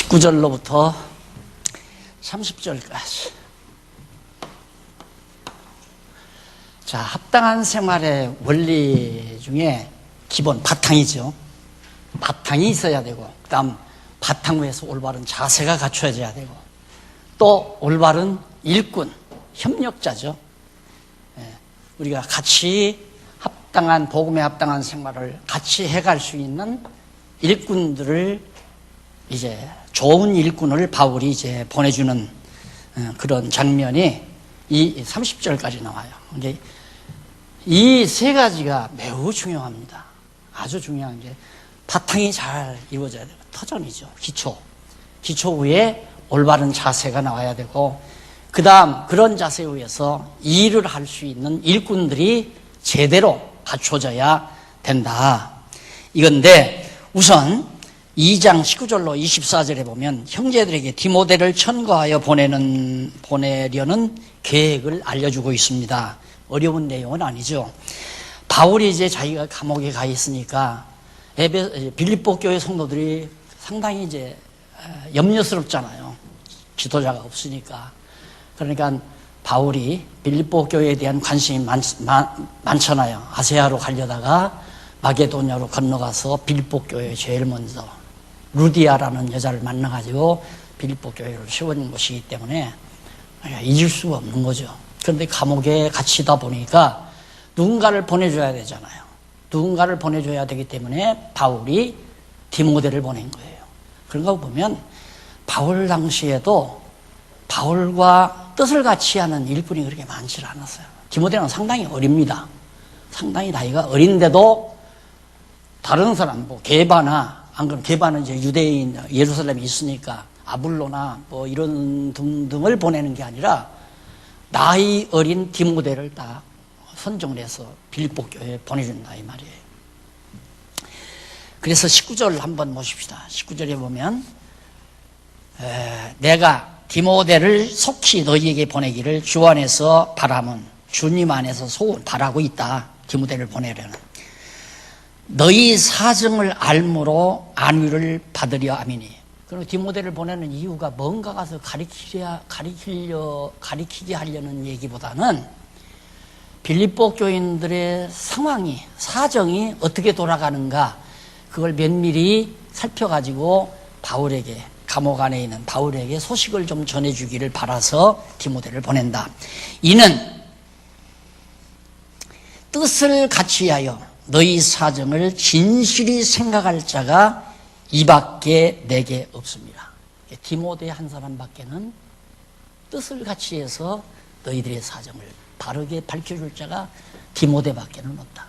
19절로부터 30절까지. 자, 합당한 생활의 원리 중에 기본 바탕이죠. 바탕이 있어야 되고, 그 다음 바탕 위에서 올바른 자세가 갖춰져야 되고, 또 올바른 일꾼, 협력자죠. 우리가 같이 합당한, 복음에 합당한 생활을 같이 해갈 수 있는 일꾼들을 이제 좋은 일꾼을 바울이 이제 보내주는 그런 장면이 이 30절까지 나와요. 근데 이 세 가지가 매우 중요합니다. 아주 중요한 게 바탕이 잘 이루어져야 되고, 터전이죠. 기초 위에 올바른 자세가 나와야 되고, 그 다음 그런 자세 위에서 일을 할 수 있는 일꾼들이 제대로 갖춰져야 된다. 이건데 우선 2장 19절로 24절에 보면 형제들에게 디모데를 천거하여 보내려는 계획을 알려주고 있습니다. 어려운 내용은 아니죠. 바울이 이제 자기가 감옥에 가 있으니까 빌립보 교회 성도들이 상당히 이제 염려스럽잖아요. 지도자가 없으니까. 그러니까 바울이 빌립보 교회에 대한 관심이 많잖아요. 아세아로 가려다가 마게도냐로 건너가서 빌립보 교회에 제일 먼저 루디아라는 여자를 만나가지고 빌립보 교회를 세운 것이기 때문에 잊을 수가 없는 거죠. 그런데 감옥에 갇히다 보니까 누군가를 보내줘야 되잖아요. 누군가를 보내줘야 되기 때문에 바울이 디모데를 보낸 거예요. 그런 거 보면 바울 당시에도 바울과 뜻을 같이 하는 일꾼이 그렇게 많지 않았어요. 디모데는 상당히 어립니다. 상당히 나이가 어린데도 다른 사람, 뭐 게바나, 안 그러면 게바는 이제 유대인 예루살렘에 있으니까 아블로나 뭐 이런 등등을 보내는 게 아니라 나이 어린 디모데를 딱 선정을 해서 빌립보 교회에 보내준다 이 말이에요. 그래서 19절을 한번 보십시다. 19절에 보면 내가 디모데를 속히 너희에게 보내기를 주 안에서 바람은 주님 안에서 바라고 있다. 디모데를 보내려는 너희 사정을 알므로 안위를 받으려 아미니. 그리고 디모데를 보내는 이유가 뭔가 가서 가리키게 하려는 얘기보다는 빌립보 교인들의 상황이, 사정이 어떻게 돌아가는가 그걸 면밀히 살펴가지고 바울에게, 감옥 안에 있는 바울에게 소식을 좀 전해주기를 바라서 디모데를 보낸다. 이는 뜻을 같이하여 너희 사정을 진실히 생각할 자가 이밖에 내게 없습니다. 디모데 한 사람밖에는 뜻을 같이해서 너희들의 사정을 바르게 밝혀줄 자가 디모데밖에는 없다.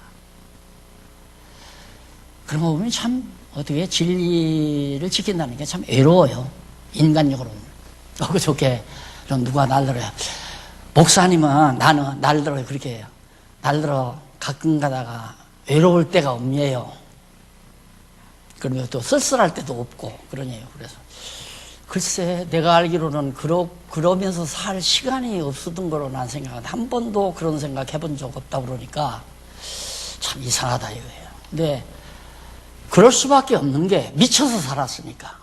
그런 거 보면 참 어떻게 진리를 지킨다는 게 참 외로워요. 인간적으로는. 좋게 누가 날들어요. 목사님은 나는 날들어 그렇게 해요. 날들어 가끔 가다가 외로울 때가 없네요. 그러면 또 쓸쓸할 때도 없고 그러네요. 그래서 글쎄 내가 알기로는 그러면서 살 시간이 없었던 거로 난 생각하는데 한 번도 그런 생각 해본 적 없다고 그러니까 참 이상하다 이거예요. 근데 그럴 수밖에 없는 게 미쳐서 살았으니까.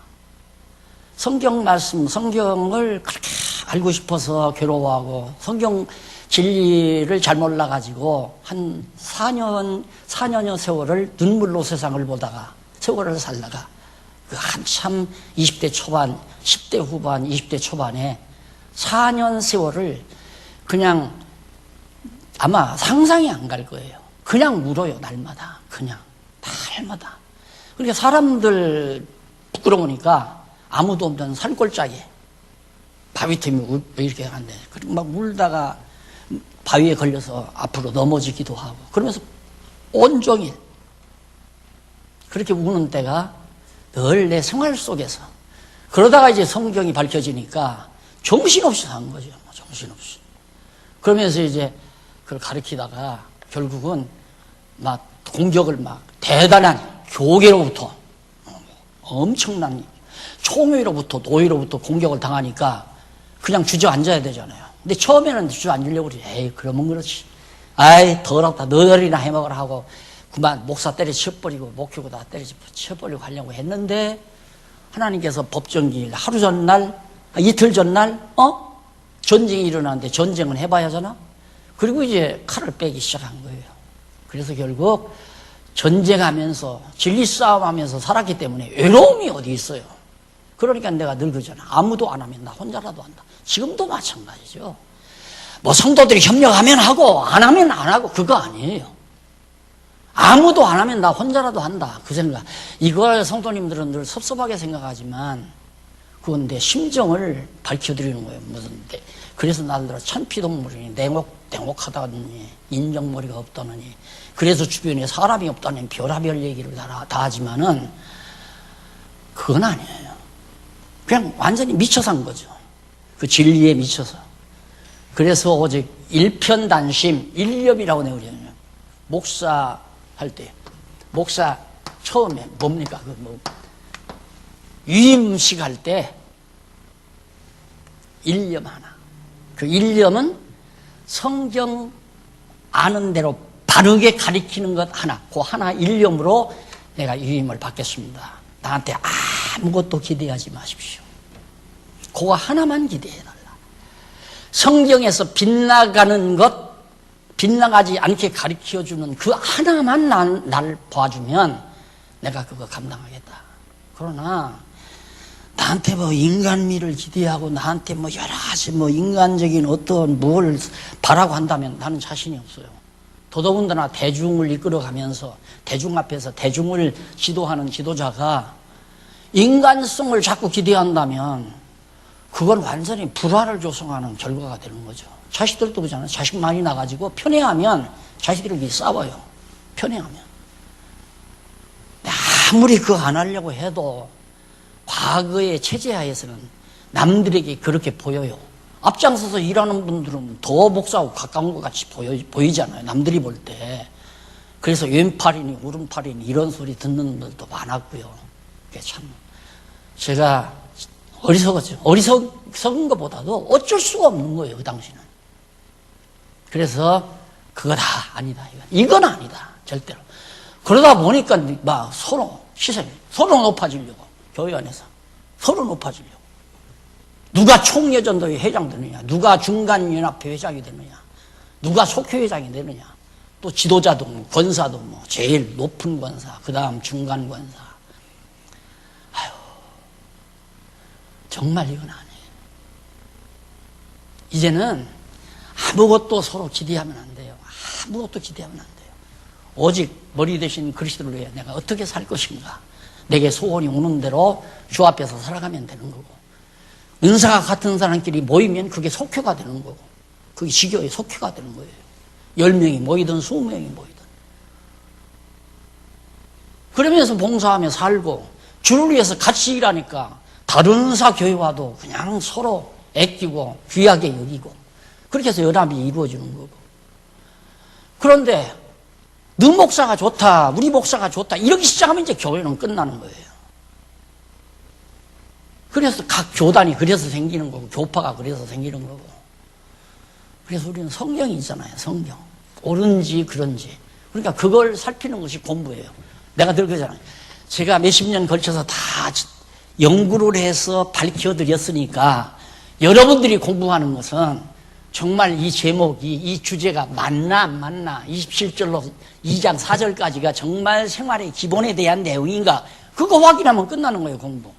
성경 말씀, 성경을 그렇게 알고 싶어서 괴로워하고 성경 진리를 잘 몰라가지고 한 4년여 세월을 눈물로 세상을 보다가 세월을 살다가 그 한참 20대 초반, 10대 후반, 20대 초반에 4년 세월을 그냥 아마 상상이 안 갈 거예요. 그냥 울어요, 날마다. 그냥. 날마다. 그러니까 사람들 부끄러우니까 아무도 없는 산골짜기 바위 틈이 이렇게 한대. 그리고 막 울다가 바위에 걸려서 앞으로 넘어지기도 하고 그러면서 온종일 그렇게 우는 때가 늘 내 생활 속에서 그러다가 이제 성경이 밝혀지니까 정신없이 산 거죠. 정신없이. 그러면서 이제 그걸 가르치다가 결국은 막 공격을 막 대단한 교계로부터 엄청난 총회로부터 노예로부터 공격을 당하니까 그냥 주저앉아야 되잖아요. 근데 처음에는 주저앉으려고 그러지. 에이 그러면 그렇지. 아이 더럽다. 너희나 해먹으라 하고 그만 목사 때려 쳐버리고 목회고 다 때려 쳐버리고 하려고 했는데 하나님께서 법정기일 하루 전날, 이틀 전날, 전쟁이 일어나는데 전쟁은 해봐야 하잖아? 그리고 이제 칼을 빼기 시작한 거예요. 그래서 결국 전쟁하면서 진리 싸움하면서 살았기 때문에 외로움이 어디 있어요. 그러니까 내가 늘 그러잖아. 아무도 안 하면 나 혼자라도 한다. 지금도 마찬가지죠. 뭐 성도들이 협력하면 하고 안 하면 안 하고 그거 아니에요. 아무도 안 하면 나 혼자라도 한다. 그 생각. 이걸 성도님들은 늘 섭섭하게 생각하지만 그건 내 심정을 밝혀드리는 거예요. 그래서 나들어 천피동물이니 냉혹하다니 인정머리가 없다느니 그래서 주변에 사람이 없다니 별하별 얘기를 다 하지만은 그건 아니에요. 그냥 완전히 미쳐 산 거죠. 그 진리에 미쳐서. 그래서 오직 일편단심, 일념이라고 내거든요. 목사 할 때, 목사 처음에 뭡니까? 유임식 할 때 일념 하나. 그 일념은 성경 아는 대로 바르게 가리키는 것 하나. 그 하나 일념으로 내가 유임을 받겠습니다. 나한테 아무것도 기대하지 마십시오. 그거 하나만 기대해달라. 성경에서 빗나가는 것, 빗나가지 않게 가르쳐주는 그 하나만 날 봐주면 내가 그거 감당하겠다. 그러나 나한테 뭐 인간미를 기대하고 나한테 뭐 여러 가지 뭐 인간적인 어떤 뭘 바라고 한다면 나는 자신이 없어요. 더더군다나 대중을 이끌어가면서 대중 앞에서 대중을 지도하는 지도자가 인간성을 자꾸 기대한다면 그건 완전히 불화를 조성하는 결과가 되는 거죠. 자식들도 그러잖아요. 자식 많이 나가지고 편애하면 자식들끼리 싸워요. 편애하면. 아무리 그거 안 하려고 해도 과거의 체제하에서는 남들에게 그렇게 보여요. 앞장서서 일하는 분들은 더 목사하고 가까운 것 같이 보이잖아요. 남들이 볼 때. 그래서 왼팔이니 오른팔이니 이런 소리 듣는 분들도 많았고요. 그게 참 제가 어리석었죠. 어리석은 것보다도 어쩔 수가 없는 거예요. 그 당시는. 그래서 그거다 아니다. 이건 아니다. 절대로. 그러다 보니까 막 서로 시선이 서로 높아지려고. 교회 안에서 서로 높아지려고. 누가 총여전도회 회장 되느냐, 누가 중간연합회 회장이 되느냐, 누가 속회회장이 되느냐, 또 지도자도 뭐 권사도 뭐 제일 높은 권사, 그 다음 중간 권사. 아유, 정말 이건 아니에요. 이제는 아무것도 서로 기대하면 안 돼요. 아무것도 기대하면 안 돼요. 오직 머리 대신 그리스도를 위해 내가 어떻게 살 것인가. 내게 소원이 오는 대로 주 앞에서 살아가면 되는 거고, 은사가 같은 사람끼리 모이면 그게 속회가 되는 거고, 그게 지교의 속회가 되는 거예요. 10명이 모이든 20명이 모이든. 그러면서 봉사하며 살고 주를 위해서 같이 일하니까 다른 은사 교회와도 그냥 서로 애끼고 귀하게 여기고 그렇게 해서 연합이 이루어지는 거고. 그런데 너 목사가 좋다, 우리 목사가 좋다 이렇게 시작하면 이제 교회는 끝나는 거예요. 그래서 각 교단이 그래서 생기는 거고 교파가 그래서 생기는 거고. 그래서 우리는 성경이 있잖아요. 성경. 옳은지 그런지. 그러니까 그걸 살피는 것이 공부예요. 내가 늘 그러잖아요. 제가 몇십 년 걸쳐서 다 연구를 해서 밝혀드렸으니까 여러분들이 공부하는 것은 정말 이 제목이, 이 주제가 맞나 안 맞나, 27절로 2장 4절까지가 정말 생활의 기본에 대한 내용인가, 그거 확인하면 끝나는 거예요. 공부.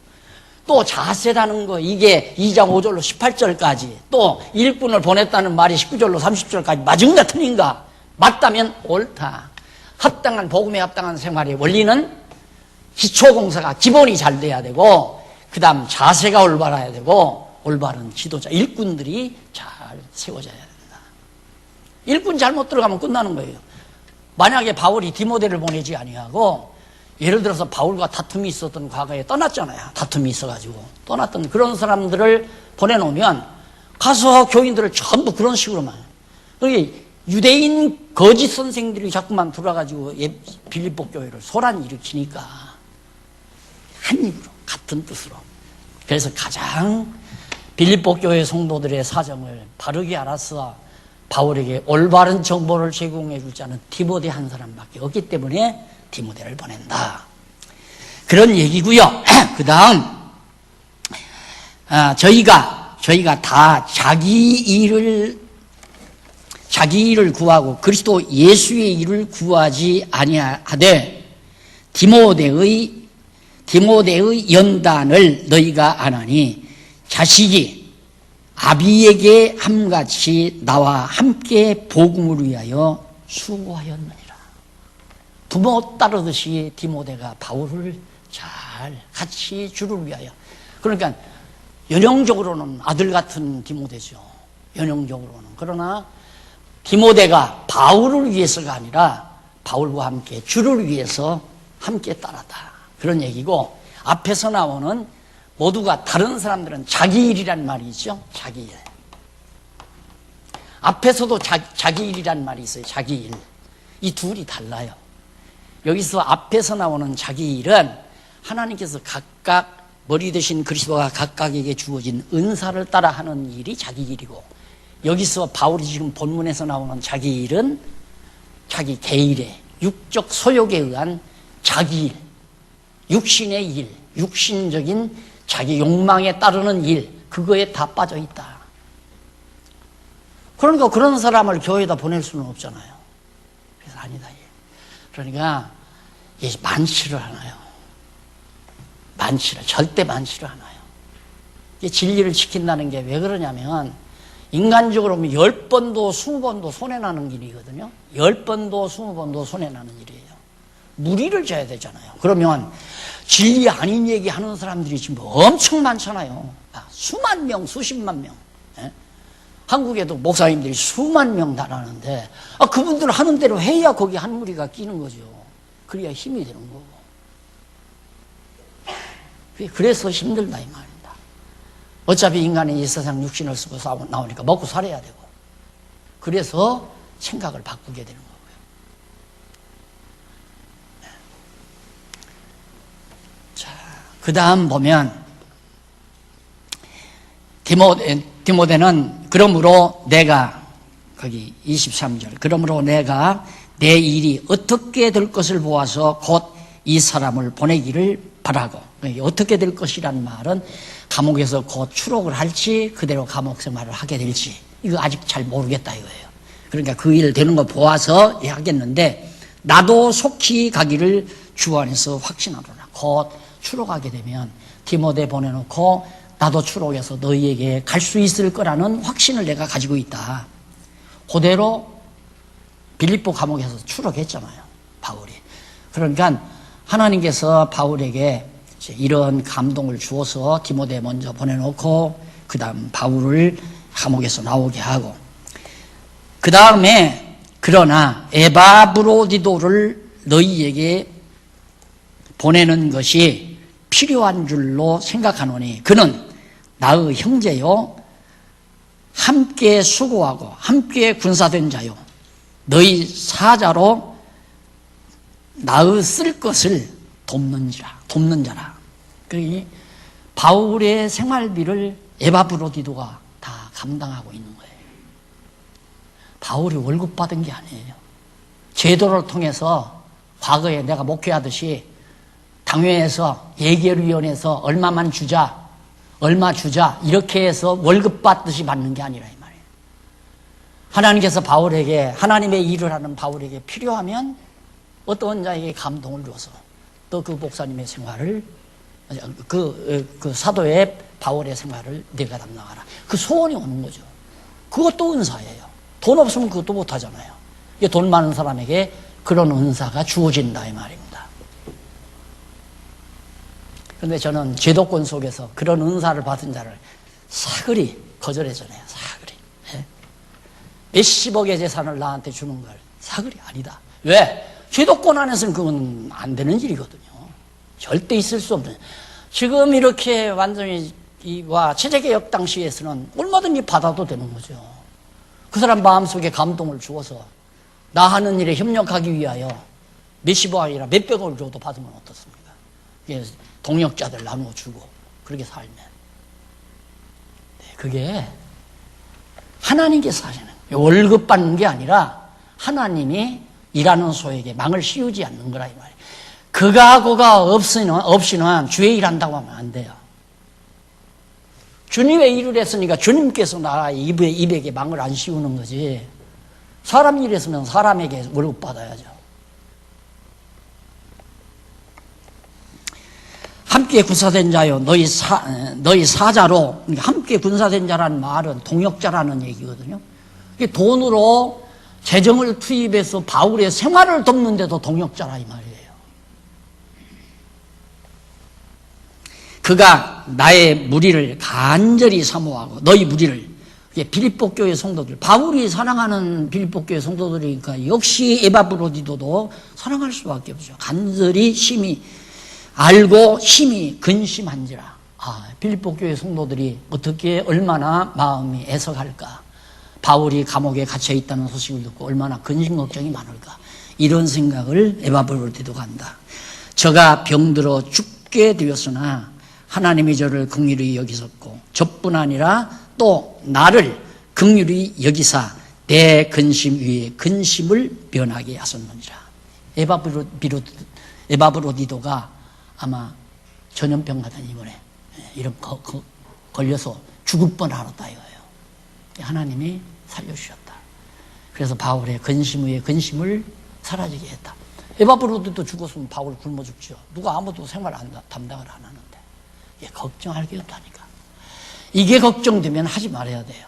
또 자세라는 거, 이게 2장 5절로 18절까지, 또 일꾼을 보냈다는 말이 19절로 30절까지 맞은가 틀린가, 맞다면 옳다. 합당한, 복음에 합당한 생활의 원리는 기초공사가 기본이 잘 돼야 되고, 그 다음 자세가 올바라야 되고, 올바른 지도자, 일꾼들이 잘 세워져야 된다. 일꾼 잘못 들어가면 끝나는 거예요. 만약에 바울이 디모데를 보내지 아니하고, 예를 들어서 바울과 다툼이 있었던 과거에 떠났잖아요. 다툼이 있어가지고 떠났던 그런 사람들을 보내놓으면 가서 교인들을 전부 그런 식으로만. 유대인 거짓 선생들이 자꾸만 들어와가지고 빌립보 교회를 소란 일으키니까 한 입으로 같은 뜻으로. 그래서 가장 빌립보 교회 성도들의 사정을 바르게 알아서 바울에게 올바른 정보를 제공해 줄 자는 디모데 한 사람밖에 없기 때문에 디모데를 보낸다. 그런 얘기고요. 그 다음 저희가 다 자기 일을 구하고 그리스도 예수의 일을 구하지 아니하되 디모데의 연단을 너희가 아나니 자식이 아비에게 함같이 나와 함께 복음을 위하여 수고하였느니라. 부모 따르듯이 디모데가 바울을 잘 같이 주를 위하여. 그러니까 연형적으로는 아들 같은 디모데죠. 연형적으로는. 그러나 디모데가 바울을 위해서가 아니라 바울과 함께 주를 위해서 함께 따랐다. 그런 얘기고, 앞에서 나오는 모두가 다른 사람들은 자기 일이란 말이 있죠. 자기 일. 앞에서도 자기 일이란 말이 있어요. 자기 일. 이 둘이 달라요. 여기서 앞에서 나오는 자기 일은 하나님께서 각각 머리 대신 그리스도가 각각에게 주어진 은사를 따라 하는 일이 자기 일이고, 여기서 바울이 지금 본문에서 나오는 자기 일은 자기 개일의 육적 소욕에 의한 자기 일, 육신의 일, 육신적인 자기 욕망에 따르는 일, 그거에 다 빠져 있다. 그러니까 그런 사람을 교회에다 보낼 수는 없잖아요. 그래서 아니다. 그러니까 만취를 하나요. 절대 만취를 하나요. 이게 진리를 지킨다는 게 왜 그러냐면, 인간적으로 보면 10번도 20번도 손해나는 일이거든요. 10번도 20번도 손해나는 일이에요. 무리를 져야 되잖아요. 그러면 진리 아닌 얘기 하는 사람들이 지금 엄청 많잖아요. 수만 명, 수십만 명. 예? 한국에도 목사님들이 수만 명 달하는데, 그분들 하는 대로 해야 거기 한 무리가 끼는 거죠. 그래야 힘이 되는 거고. 그래서 힘들다 이 말입니다. 어차피 인간이 이 세상 육신을 쓰고 나오니까 먹고 살아야 되고, 그래서 생각을 바꾸게 되는 거고요. 자, 그 다음 보면 디모데는 그러므로 내가, 거기 23절, 그러므로 내가 내 일이 어떻게 될 것을 보아서 곧 이 사람을 보내기를 바라고. 어떻게 될 것이란 말은 감옥에서 곧 추록을 할지 그대로 감옥 생활을 하게 될지 이거 아직 잘 모르겠다 이거예요. 그러니까 그 일 되는 거 보아서 하겠는데, 나도 속히 가기를 주 안에서 확신하노라. 곧 추록하게 되면 디모데 보내놓고 나도 추록해서 너희에게 갈 수 있을 거라는 확신을 내가 가지고 있다. 그대로 빌립보 감옥에서 추록했잖아요, 바울이. 그러니까 하나님께서 바울에게 이런 감동을 주어서 디모데 먼저 보내놓고 그 다음 바울을 감옥에서 나오게 하고, 그 다음에 그러나 에바브로디도를 너희에게 보내는 것이 필요한 줄로 생각하노니 그는 나의 형제요 함께 수고하고 함께 군사된 자요 너희 사자로 나의 쓸 것을 돕는 자라. 그러니 바울의 생활비를 에바브로디도가 다 감당하고 있는 거예요. 바울이 월급 받은 게 아니에요. 제도를 통해서 과거에 내가 목회하듯이 당회에서 예결위원회에서 얼마만 주자, 얼마 주자 이렇게 해서 월급 받듯이 받는 게 아니라 이 말이에요. 하나님께서 바울에게, 하나님의 일을 하는 바울에게 필요하면 어떤 자에게 감동을 줘서 또 그 목사님의 생활을, 그 사도의 바울의 생활을 내가 담당하라. 그 소원이 오는 거죠. 그것도 은사예요. 돈 없으면 그것도 못 하잖아요. 돈 많은 사람에게 그런 은사가 주어진다 이 말입니다. 그런데 저는 제도권 속에서 그런 은사를 받은 자를 사그리 거절했잖아요. 사그리. 예? 몇십억의 재산을 나한테 주는 걸 사그리 아니다. 왜? 제도권 안에서는 그건 안 되는 일이거든요. 절대 있을 수 없는. 지금 이렇게 완전히 체제개혁 당시에서는 얼마든지 받아도 되는 거죠. 그 사람 마음속에 감동을 주어서 나 하는 일에 협력하기 위하여 몇십억 아니라 몇백억을 줘도 받으면 어떻습니까? 동역자들 나누어 주고 그렇게 살면. 그게 하나님께서 하시는 거예요. 월급 받는 게 아니라 하나님이 일하는 소에게 망을 씌우지 않는 거라 이 말이에요. 그가 없이는 주의 일한다고 하면 안 돼요. 주님의 일을 했으니까 주님께서 나 입에게 망을 안 씌우는 거지. 사람 일 했으면 사람에게 월급 받아야죠. 함께 군사된 자요, 너희 사자로. 함께 군사된 자라는 말은 동역자라는 얘기거든요. 돈으로 재정을 투입해서 바울의 생활을 돕는데도 동역자라 이 말이에요. 그가 나의 무리를 간절히 사모하고 너희 무리를, 빌립보 교회 성도들, 바울이 사랑하는 빌립보 교회 성도들이니까 역시 에바브로디도도 사랑할 수밖에 없죠. 간절히 심히 알고 심히 근심한지라. 빌립보 교회 성도들이 어떻게 얼마나 마음이 애석할까. 바울이 감옥에 갇혀 있다는 소식을 듣고 얼마나 근심 걱정이 많을까. 이런 생각을 에바브로디도가 한다. 저가 병들어 죽게 되었으나 하나님이 저를 긍휼히 여기셨고 저뿐 아니라 또 나를 긍휼히 여기사 내 근심 위에 근심을 변하게 하셨느니라. 에바브로디도가 아마 전염병 같은 이번에 이런 걸려서 죽을 뻔하였다 이거예요. 하나님이 살려주셨다. 그래서 바울의 근심 위에 근심을 사라지게 했다. 에바브로디도 죽었으면 바울 굶어 죽죠. 누가 아무도 생활 담당을 안 하는데. 걱정할 게 없다니까. 이게 걱정되면 하지 말아야 돼요.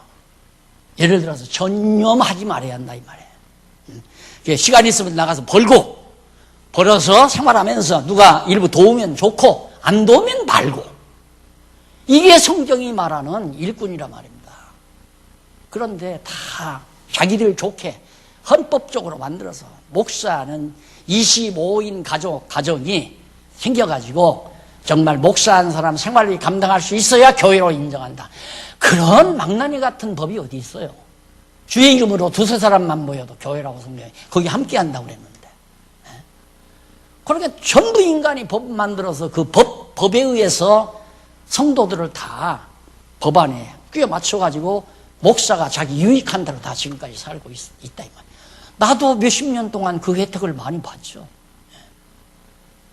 예를 들어서 전념하지 말아야 한다 이 말이에요. 시간 있으면 나가서 벌어서 생활하면서 누가 일부 도우면 좋고 안 도우면 말고. 이게 성경이 말하는 일꾼이라 말입니다. 그런데 다 자기들 좋게 헌법적으로 만들어서 목사는 25인 가정이 생겨가지고 정말 목사한 사람 생활비 감당할 수 있어야 교회로 인정한다. 그런 망나니 같은 법이 어디 있어요? 주의 이름으로 두세 사람만 모여도 교회라고 성경에 거기 함께 한다고 그랬는데. 그러니까 전부 인간이 법 만들어서 그 법에 의해서 성도들을 다 법안에 끼워 맞춰가지고 목사가 자기 유익한 대로 다 지금까지 살고 있다 이 말이에요. 나도 몇십 년 동안 그 혜택을 많이 봤죠.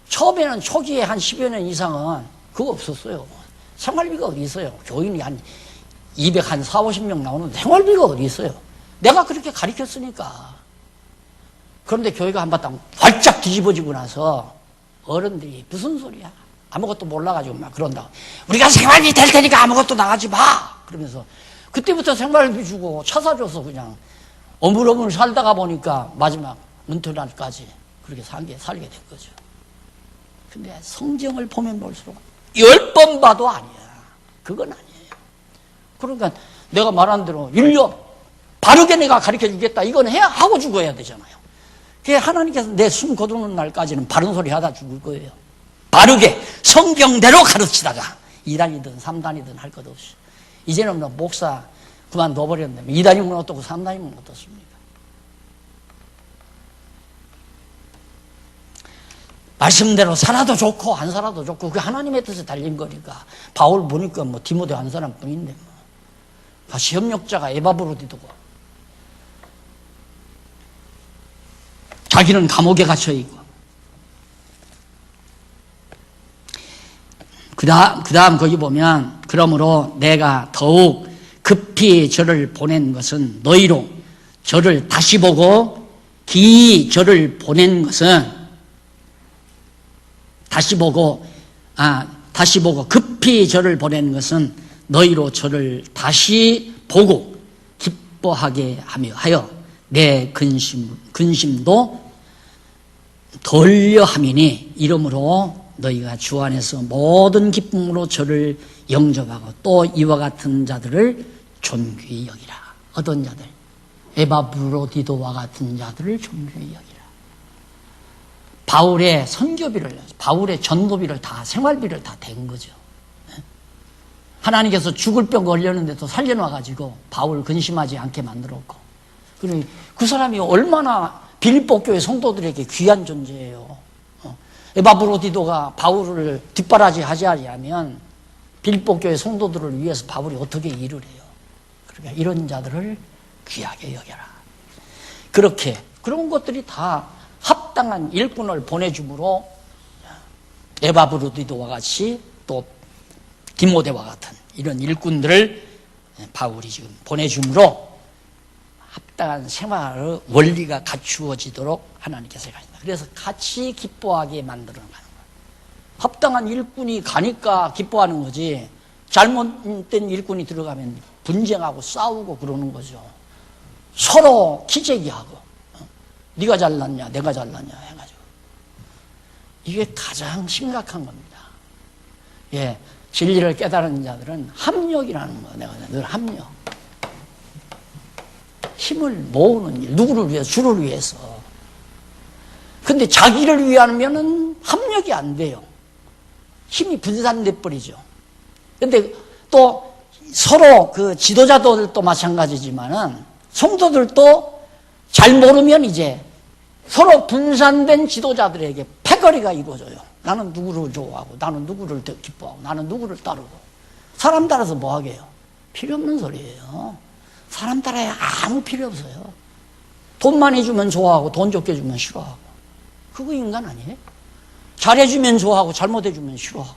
처음에는 초기에 한 10여 년 이상은 그거 없었어요. 생활비가 어디 있어요? 교인이 한 240명 나오는데 생활비가 어디 있어요? 내가 그렇게 가르쳤으니까. 그런데 교회가 한바탕 활짝 뒤집어지고 나서 어른들이 무슨 소리야? 아무것도 몰라가지고 막 그런다고. 우리가 생활비 될 테니까 아무것도 나가지 마! 그러면서 그때부터 생활비 주고 차 사줘서 그냥 어물어물 살다가 보니까 마지막 은퇴날까지 그렇게 살게 된 거죠. 근데 성경을 보면 볼수록 10번 봐도 아니야. 그건 아니에요. 그러니까 내가 말한 대로 1년 바르게 내가 가르쳐 주겠다. 이건 하고 죽어야 되잖아요. 그게 하나님께서 내 숨 거두는 날까지는 바른 소리 하다 죽을 거예요. 바르게 성경대로 가르치다가 2단이든 3단이든 할 것 없이. 이제는 뭐 목사 그만둬버렸는데 2단이면 어떻고 3단이면 어떻습니까? 말씀대로 살아도 좋고 안 살아도 좋고 그게 하나님의 뜻에 달린 거니까. 바울 보니까 뭐 디모데 한 사람뿐인데 뭐 같이 협력자가 에바브로디도고 자기는 감옥에 갇혀 있고 그다음 거기 보면 그러므로 내가 더욱 급히 저를 보낸 것은 너희로 저를 다시 보고 기이 저를 보낸 것은 다시 보고 급히 저를 보낸 것은 너희로 저를 다시 보고 기뻐하게 하여 내 근심도 덜려 함이니 이러므로 너희가 주 안에서 모든 기쁨으로 저를 영접하고 또 이와 같은 자들을 존귀히 여기라. 어떤 자들? 에바브로디도와 같은 자들을 존귀히 여기라. 바울의 선교비를, 바울의 전도비를 다, 생활비를 다 댄 거죠. 하나님께서 죽을 병 걸렸는데도 살려놔가지고 바울 근심하지 않게 만들었고. 그리고 그 사람이 얼마나 빌립보 교회 성도들에게 귀한 존재예요. 에바브로디도가 바울을 뒷바라지 하지 않으면 빌립보 교회 성도들을 위해서 바울이 어떻게 일을 해요. 그러니까 이런 자들을 귀하게 여겨라. 그렇게 그런 것들이 다 합당한 일꾼을 보내줌으로 에바브로디도와 같이 또 디모데와 같은 이런 일꾼들을 바울이 지금 보내줌으로 합당한 생활의 원리가 갖추어지도록 하나님께서 가신다. 그래서 같이 기뻐하게 만들어 가는 거예요. 합당한 일꾼이 가니까 기뻐하는 거지, 잘못된 일꾼이 들어가면 분쟁하고 싸우고 그러는 거죠. 서로 기재기하고 네가 잘났냐 내가 잘났냐 해가지고 이게 가장 심각한 겁니다. 예, 진리를 깨달은 자들은 합력이라는 거, 내가 늘 합력, 힘을 모으는 일, 누구를 위해서? 주를 위해서. 근데 자기를 위하면은 합력이 안 돼요. 힘이 분산돼 버리죠. 근데 또 서로 그 지도자들도 마찬가지지만은 성도들도 잘 모르면 이제 서로 분산된 지도자들에게 패거리가 이루어져요. 나는 누구를 좋아하고, 나는 누구를 기뻐하고, 나는 누구를 따르고. 사람 따라서 뭐 하게요? 필요 없는 소리예요. 사람 따라야 아무 필요 없어요. 돈 많이 주면 좋아하고, 돈 적게 주면 싫어하고. 그거 인간 아니에요? 잘해주면 좋아하고, 잘못해주면 싫어하고.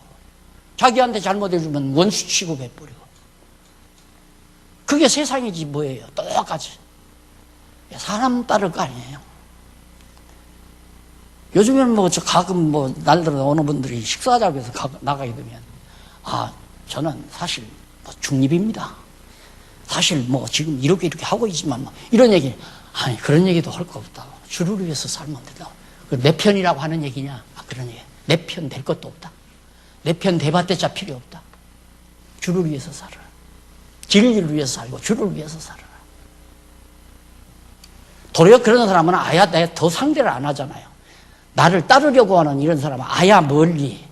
자기한테 잘못해주면 원수 취급해버리고. 그게 세상이지 뭐예요. 똑같이. 사람 따를 거 아니에요. 요즘에는 뭐 저 가끔 뭐 날들어 어느 분들이 식사하자고 해서 나가게 되면, 아, 저는 사실 뭐 중립입니다. 사실 뭐 지금 이렇게 하고 있지만 뭐 이런 얘기, 아니 그런 얘기도 할 거 없다. 주를 위해서 살면 된다. 내 편이라고 하는 얘기냐? 아, 그런 얘기. 내 편 될 것도 없다. 내 편 대밭대자 필요 없다. 주를 위해서 살아라. 진리를 위해서 살고 주를 위해서 살아라. 도리어 그런 사람은 아야 내가 더 상대를 안 하잖아요. 나를 따르려고 하는 이런 사람은 아야 멀리.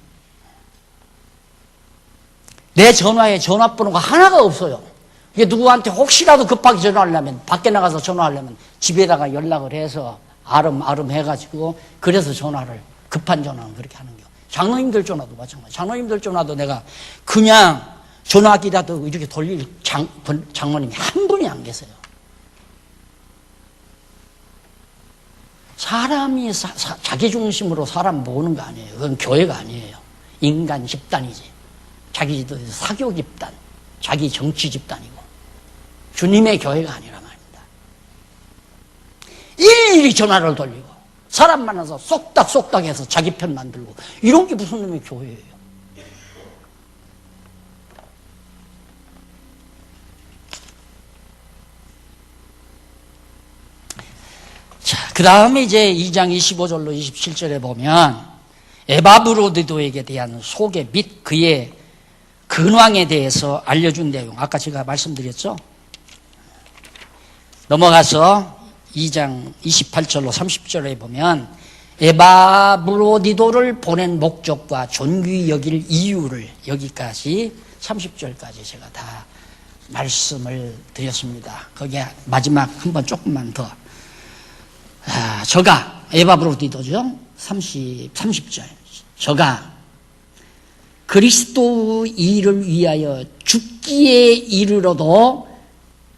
내 전화에 전화번호가 하나가 없어요. 이게 누구한테 혹시라도 급하게 전화하려면, 밖에 나가서 전화하려면 집에다가 연락을 해서 아름 해가지고, 그래서 전화를, 급한 전화는 그렇게 하는 거. 장로님들 전화도 마찬가지. 장로님들 전화도 내가 그냥 전화기라도 이렇게 돌릴 장로님이 한 분이 안 계세요. 사람이 자기 중심으로 사람 모으는 거 아니에요. 그건 교회가 아니에요. 인간 집단이지. 자기 사교 집단, 자기 정치 집단이고, 주님의 교회가 아니란 말입니다. 일일이 전화를 돌리고 사람 만나서 쏙닥 해서 자기 편 만들고, 이런 게 무슨 놈의 교회예요. 자, 그 다음에 이제 2장 25절로 27절에 보면 에바브로디도에게 대한 소개 및 그의 근황에 대해서 알려준 내용, 아까 제가 말씀드렸죠. 넘어가서 2장 28절로 30절에 보면 에바브로디도를 보낸 목적과 존귀 여길 이유를, 여기까지 30절까지 제가 다 말씀을 드렸습니다. 거기에 마지막 한번 조금만 더. 저가, 에바브로디도죠. 30절. 저가 그리스도 일을 위하여 죽기에 이르러도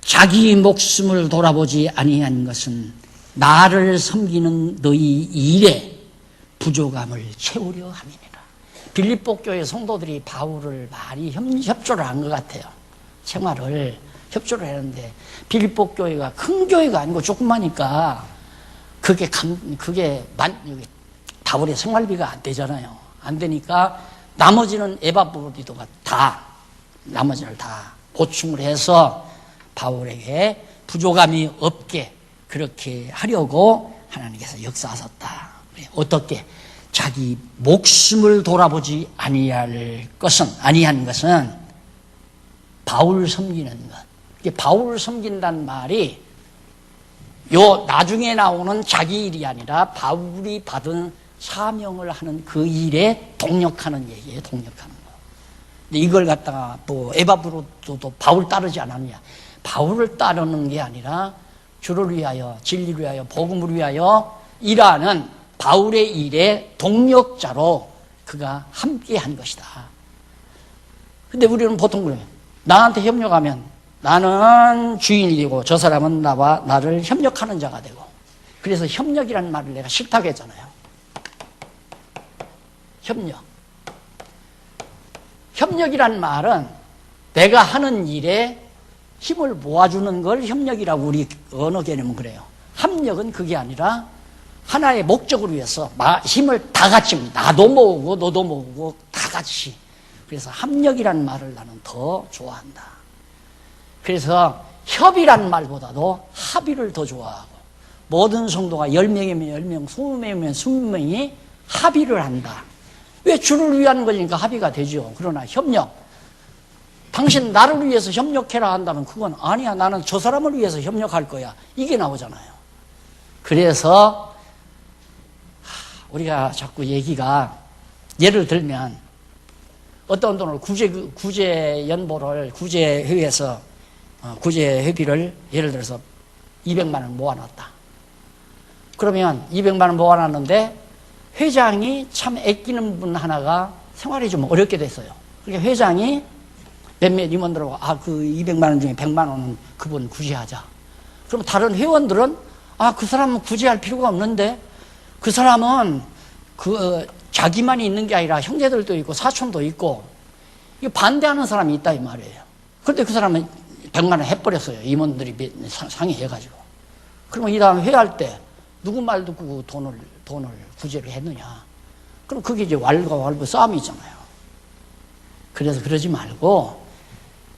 자기 목숨을 돌아보지 아니한 것은 나를 섬기는 너희 일에 부족함을 채우려 함이니라. 빌립보 교회 성도들이 바울을 많이 협조를 한 것 같아요. 생활을 협조를 했는데, 빌립보 교회가 큰 교회가 아니고 조그마니까 그게 바울의 생활비가 안 되잖아요. 안 되니까 나머지는 에바브로디도가 나머지를 다 보충을 해서 바울에게 부족함이 없게 그렇게 하려고 하나님께서 역사하셨다. 어떻게? 자기 목숨을 돌아보지 아니한 것은 바울 섬기는 것. 이게 바울 섬긴다는 말이 요 나중에 나오는 자기 일이 아니라 바울이 받은 사명을 하는 그 일에 동력하는 얘기예요. 동력하는 거. 근데 이걸 갖다가 뭐 에바브로도도 바울 따르지 않았냐? 바울을 따르는 게 아니라 주를 위하여, 진리를 위하여, 복음을 위하여 일하는 바울의 일에 동력자로 그가 함께 한 것이다. 근데 우리는 보통 그래요. 나한테 협력하면 나는 주인이 되고 저 사람은 나를 협력하는 자가 되고, 그래서 협력이라는 말을 내가 싫다고 했잖아요. 협력이라는 말은 내가 하는 일에 힘을 모아주는 걸 협력이라고 우리 언어 개념은 그래요. 합력은 그게 아니라 하나의 목적을 위해서 힘을 다 같이, 나도 모으고 너도 모으고 다 같이. 그래서 합력이라는 말을 나는 더 좋아한다. 그래서 협이라는 말보다도 합의를 더 좋아하고, 모든 성도가 10명이면 10명, 20명이면 20명이 합의를 한다. 왜 주를 위한 거니까 합의가 되죠. 그러나 협력, 당신 나를 위해서 협력해라 한다면 그건 아니야, 나는 저 사람을 위해서 협력할 거야, 이게 나오잖아요. 그래서 우리가 자꾸 얘기가, 예를 들면 어떤 돈을 구제연보를 구제회에서 구제회비를 예를 들어서 200만 원 모아놨다. 그러면 200만 원 모아놨는데 회장이 참 아끼는 분 하나가 생활이 좀 어렵게 됐어요. 그러니까 회장이 몇몇 임원들하고 그 200만 원 중에 100만 원은 그분 구제하자. 그럼 다른 회원들은 그 사람은 구제할 필요가 없는데, 그 사람은 자기만이 있는 게 아니라 형제들도 있고 사촌도 있고, 이거 반대하는 사람이 있다 이 말이에요. 그런데 그 사람은 100만 원 해버렸어요. 임원들이 상의해가지고. 그러면 이 다음 회의할 때 누구 말 듣고 돈을 구제를 했느냐. 그럼 그게 이제 왈과 왈부 싸움이잖아요. 그래서 그러지 말고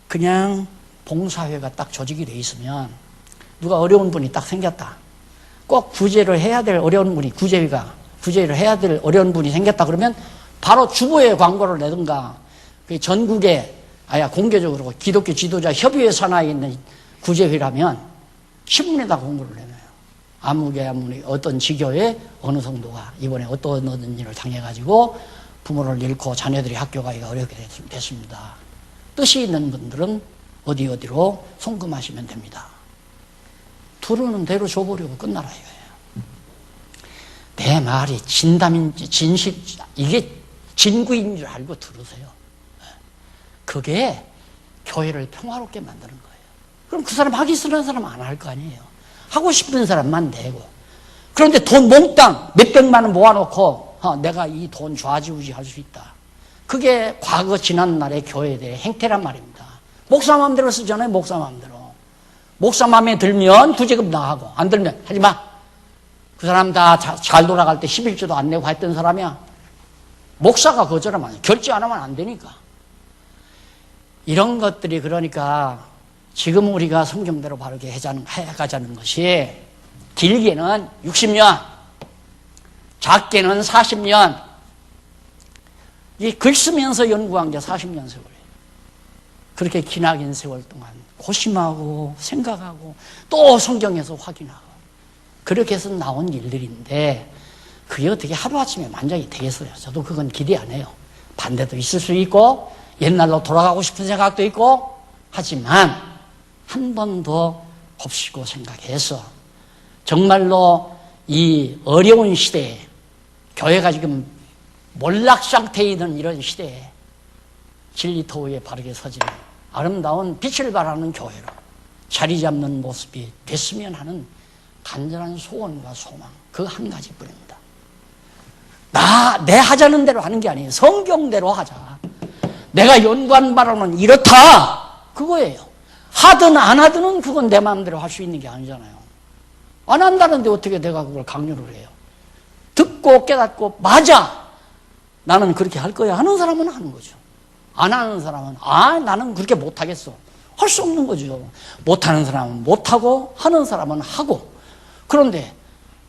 그냥 봉사회가 딱 조직이 돼 있으면, 누가 어려운 분이 딱 생겼다. 꼭 구제를 해야 될 어려운 분이, 구제를 해야 될 어려운 분이 생겼다 그러면 바로 주보에 광고를 내든가, 전국에 공개적으로 기독교 지도자 협의회 산하에 있는 구제회라면 신문에다 공고를 내놔요. 아무개 어떤 지교에 어느 성도가 이번에 어떤 일을 당해가지고 부모를 잃고 자녀들이 학교 가기가 어렵게 됐습니다. 뜻이 있는 분들은 어디로 송금하시면 됩니다. 두르는 대로 줘버리고 끝나라 이거예요. 내 말이 진담인지 이게 진구인 줄 알고 들으세요. 그게 교회를 평화롭게 만드는 거예요. 그럼 그 사람 하기 싫은 사람 안 할 거 아니에요. 하고 싶은 사람만 내고. 그런데 돈 몽땅 몇백만 원 모아놓고 내가 이 돈 좌지우지 할 수 있다. 그게 과거 지난날의 교회에 대해 행태란 말입니다. 목사 마음대로 쓰잖아요. 목사 마음대로. 목사 마음에 들면 구제금 나가고, 안 들면 하지 마. 그 사람 다 잘 돌아갈 때 11조도 안 내고 했던 사람이야. 목사가 거절하면, 결제 안 하면 안 되니까. 이런 것들이, 그러니까 지금 우리가 성경대로 바르게 해가자는 것이, 길게는 60년, 작게는 40년, 이 글 쓰면서 연구한 게 40년 세월이에요. 그렇게 기나긴 세월 동안 고심하고 생각하고 또 성경에서 확인하고 그렇게 해서 나온 일들인데, 그게 어떻게 하루아침에 만장이 되겠어요. 저도 그건 기대 안 해요. 반대도 있을 수 있고 옛날로 돌아가고 싶은 생각도 있고, 하지만 한 번 더 곱씹고 생각해서 정말로 이 어려운 시대에, 교회가 지금 몰락 상태에 있는 이런 시대에 진리터 위에 바르게 서지는 아름다운 빛을 발하는 교회로 자리 잡는 모습이 됐으면 하는 간절한 소원과 소망, 그 한 가지뿐입니다. 내 하자는 대로 하는 게 아니에요. 성경대로 하자. 내가 연구한 바로는 이렇다, 그거예요. 하든 안 하든은 그건 내 마음대로 할 수 있는 게 아니잖아요. 안 한다는데 어떻게 내가 그걸 강요를 해요. 듣고 깨닫고 맞아, 나는 그렇게 할 거야 하는 사람은 하는 거죠. 안 하는 사람은 나는 그렇게 못하겠어, 할 수 없는 거죠. 못하는 사람은 못하고 하는 사람은 하고. 그런데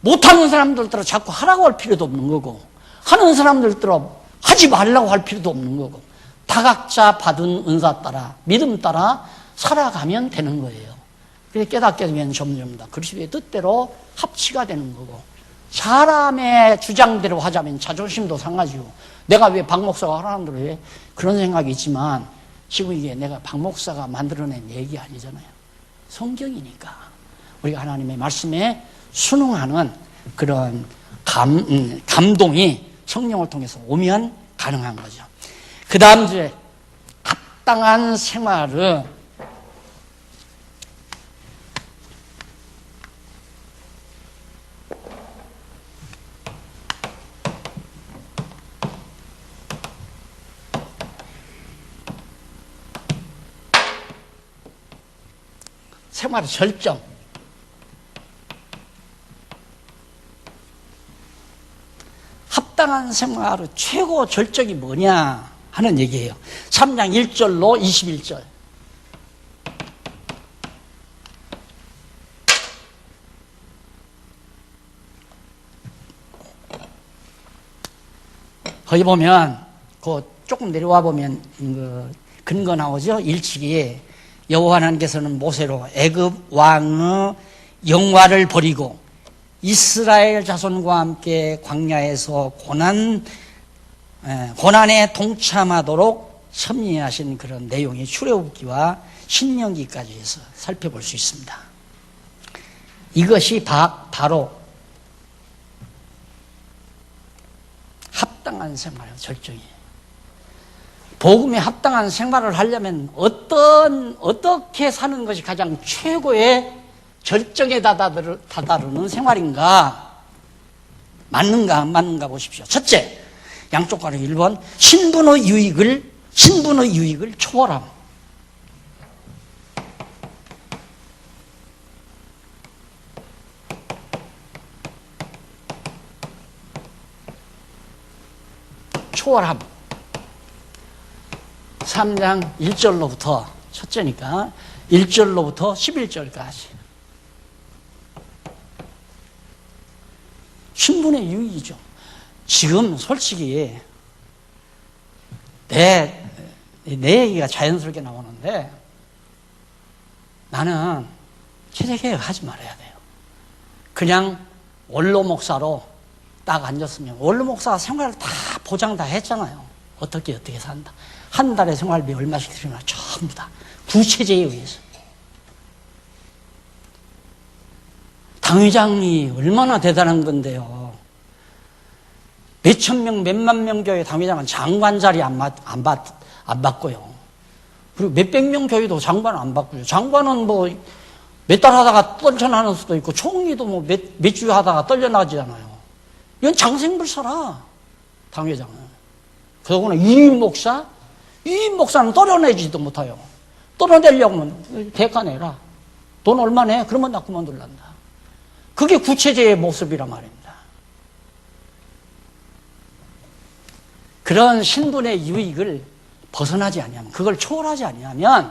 못하는 사람들더러 자꾸 하라고 할 필요도 없는 거고, 하는 사람들더러 하지 말라고 할 필요도 없는 거고, 다 각자 받은 은사 따라 믿음 따라 살아가면 되는 거예요. 그래서 깨닫게 되면 점점 더 그리스도의 뜻대로 합치가 되는 거고, 사람의 주장대로 하자면 자존심도 상하지요. 내가 왜 박 목사가 하라는 대로 해? 그런 생각이 있지만 지금 이게 내가 박 목사가 만들어낸 얘기 아니잖아요. 성경이니까 우리가 하나님의 말씀에 순응하는 그런 감동이 성령을 통해서 오면 가능한 거죠. 그 다음 주에 합당한 생활은 생활의 절정. 합당한 생활의 최고 절정이 뭐냐 하는 얘기예요. 3장 1절로 21절. 거기 보면 그 조금 내려와 보면 근거 나오죠. 일찍이 여호와 하나님께서는 모세로 애굽 왕의 영화를 버리고 이스라엘 자손과 함께 광야에서 고난에 동참하도록 섭리하신 그런 내용이 출애굽기와 신명기까지 해서 살펴볼 수 있습니다. 이것이 바로 합당한 생활의 절정이에요. 복음에 합당한 생활을 하려면 어떻게 사는 것이 가장 최고의 절정에 다다르는 생활인가? 맞는가 안 맞는가 보십시오. 첫째, 양쪽 가로 1번 신분의 유익을 초월함. 초월함. 3장 1절로부터 첫째니까 1절로부터 11절까지. 신분의 유익이죠. 지금 솔직히 내 얘기가 자연스럽게 나오는데 나는 체제개혁 하지 말아야 돼요. 그냥 원로 목사로 딱 앉았으면 원로 목사가 생활을 다 보장 다 했잖아요. 어떻게 산다. 한 달에 생활비 얼마씩 들이나 전부 다 구체제에 의해서. 당회장이 얼마나 대단한 건데요. 몇천 명, 몇만 명 교회 당회장은 장관 자리 안 받고요. 그리고 몇백 명 교회도 장관 안 받고요. 장관은 뭐 몇 달 하다가 떨쳐나는 수도 있고 총리도 뭐 몇 주 하다가 떨려나지잖아요. 이건 장생불사라, 당회장은. 그러고는 이임 목사는 떨어내지도 못해요. 떨어내려면 대가 내라. 돈 얼마 내? 그러면 나 그만둘란다. 그게 구체제의 모습이란 말입니다. 그런 신분의 유익을 벗어나지 아니하면, 그걸 초월하지 아니하면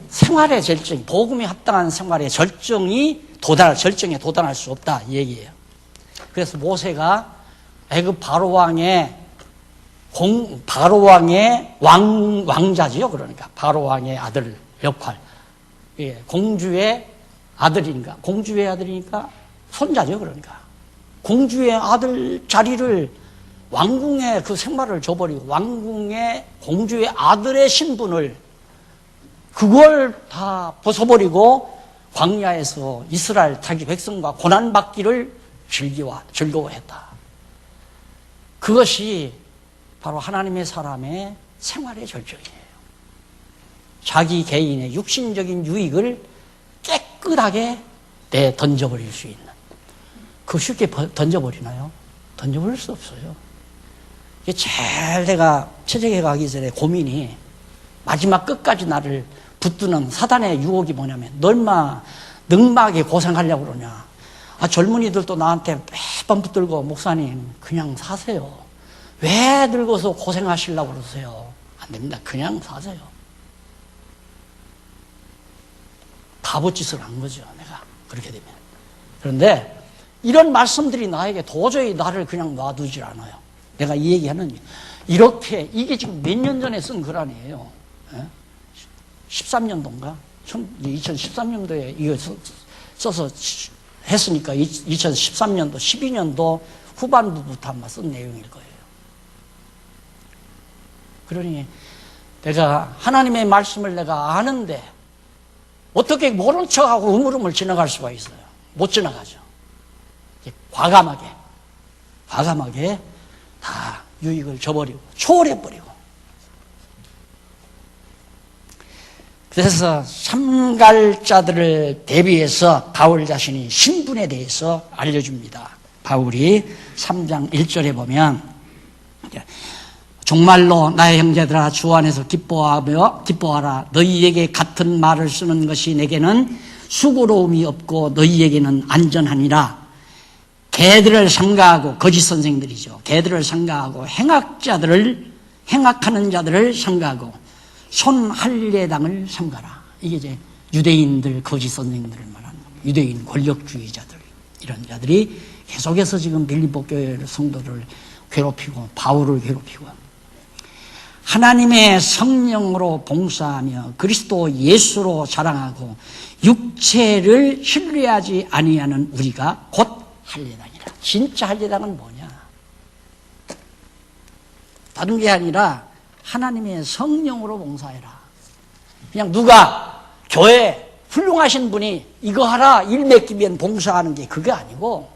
생활의 절정, 복음에 합당한 생활의 절정에 도달할 수 없다 이 얘기예요. 그래서 모세가 애굽 바로 왕의 왕자지요. 그러니까 바로 왕의 아들 역할. 예, 공주의 아들이니까 손자죠. 그러니까 공주의 아들 자리를 왕궁의 그 생활을 줘버리고 왕궁의 공주의 아들의 신분을 그걸 다 벗어버리고 광야에서 이스라엘 자기 백성과 고난받기를 즐거워했다. 그것이 바로 하나님의 사람의 생활의 절정이에요. 자기 개인의 육신적인 유익을 깨끗하게 던져버릴 수 있는. 그거 쉽게 던져버리나요? 던져버릴 수 없어요. 이게 제일 내가 체제개혁 하기 전에 고민이 마지막 끝까지 나를 붙드는 사단의 유혹이 뭐냐면 너 능마하게 고생하려고 그러냐. 젊은이들도 나한테 매번 붙들고 목사님 그냥 사세요. 왜 늙어서 고생하시려고 그러세요? 안 됩니다. 그냥 사세요. 바보짓을 한 거죠. 내가 그렇게 되면. 그런데 이런 말씀들이 나에게 도저히 나를 그냥 놔두질 않아요. 내가 이 얘기하는 이렇게 이게 지금 몇 년 전에 쓴 글 아니에요. 13년도인가? 2013년도에 이거 써서 했으니까 2013년도, 12년도 후반부부터 아마 쓴 내용일 거예요. 그러니 내가 하나님의 말씀을 내가 아는데 어떻게 모른 척하고 우물우물 지나갈 수가 있어요? 못 지나가죠. 과감하게 다 유익을 줘버리고 초월해버리고. 그래서 삼갈자들을 대비해서 바울 자신이 신분에 대해서 알려줍니다. 바울이 3장 1절에 보면 정말로 나의 형제들아 주 안에서 기뻐하라. 너희에게 같은 말을 쓰는 것이 내게는 수고로움이 없고 너희에게는 안전하니라. 개들을 삼가하고, 거짓 선생들이죠. 개들을 삼가하고 행악하는 자들을 삼가하고 손할례당을 삼가라. 이게 이제 유대인들, 거짓 선생들을 말하는 겁니다. 유대인 권력주의자들, 이런 자들이 계속해서 지금 빌립보 교회 성도를 괴롭히고 바울을 괴롭히고, 하나님의 성령으로 봉사하며 그리스도 예수로 자랑하고 육체를 신뢰하지 아니하는 우리가 곧 할례당이라. 진짜 할례당은 뭐냐? 다른 게 아니라 하나님의 성령으로 봉사해라. 그냥 누가 교회 훌륭하신 분이 이거 하라 일 맡기면 봉사하는 게 그게 아니고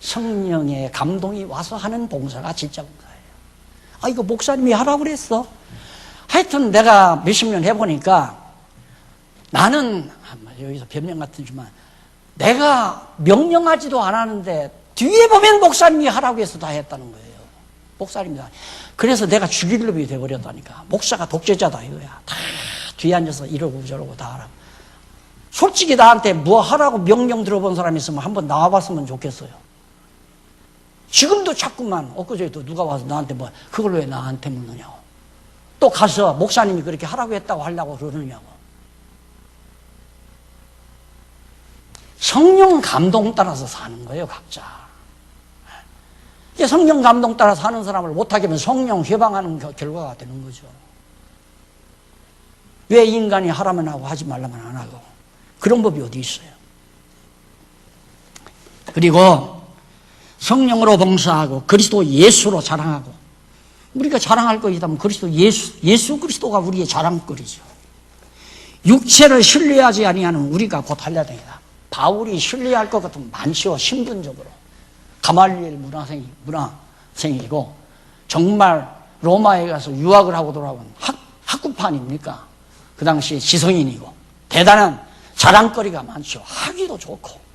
성령의 감동이 와서 하는 봉사가 진짜 봉사예요. 아, 이거 목사님이 하라고 그랬어. 하여튼 내가 몇십 년 해보니까 나는, 여기서 변명 같지만, 내가 명령하지도 않았는데 뒤에 보면 목사님이 하라고 해서 다 했다는 거예요. 목사님이 다. 그래서 내가 죽일 놈이 돼버렸다니까. 목사가 독재자다 이거야. 다 뒤에 앉아서 이러고 저러고 다 하라고. 솔직히 나한테 뭐 하라고 명령 들어본 사람이 있으면 한번 나와봤으면 좋겠어요. 지금도 자꾸만, 엊그제도 누가 와서 나한테 뭐 그걸 왜 나한테 묻느냐고. 또 가서 목사님이 그렇게 하라고 했다고 하려고 그러느냐고. 성령 감동 따라서 사는 거예요, 각자. 성령 감동 따라 사는 사람을 못하게 하면 성령 회방하는 결과가 되는 거죠. 왜 인간이 하라면 하고 하지 말라면 안 하고. 그런 법이 어디 있어요. 그리고 성령으로 봉사하고 그리스도 예수로 자랑하고. 우리가 자랑할 거 있다면 그리스도 예수 그리스도가 우리의 자랑거리죠. 육체를 신뢰하지 아니하는 우리가 곧 할례당이다. 바울이 신뢰할 것 같으면 많죠. 신분적으로. 가말리엘 문화생이고 정말 로마에 가서 유학을 하고 돌아온 학구파 아닙니까? 그 당시 지성인이고 대단한 자랑거리가 많죠. 학위도 좋고.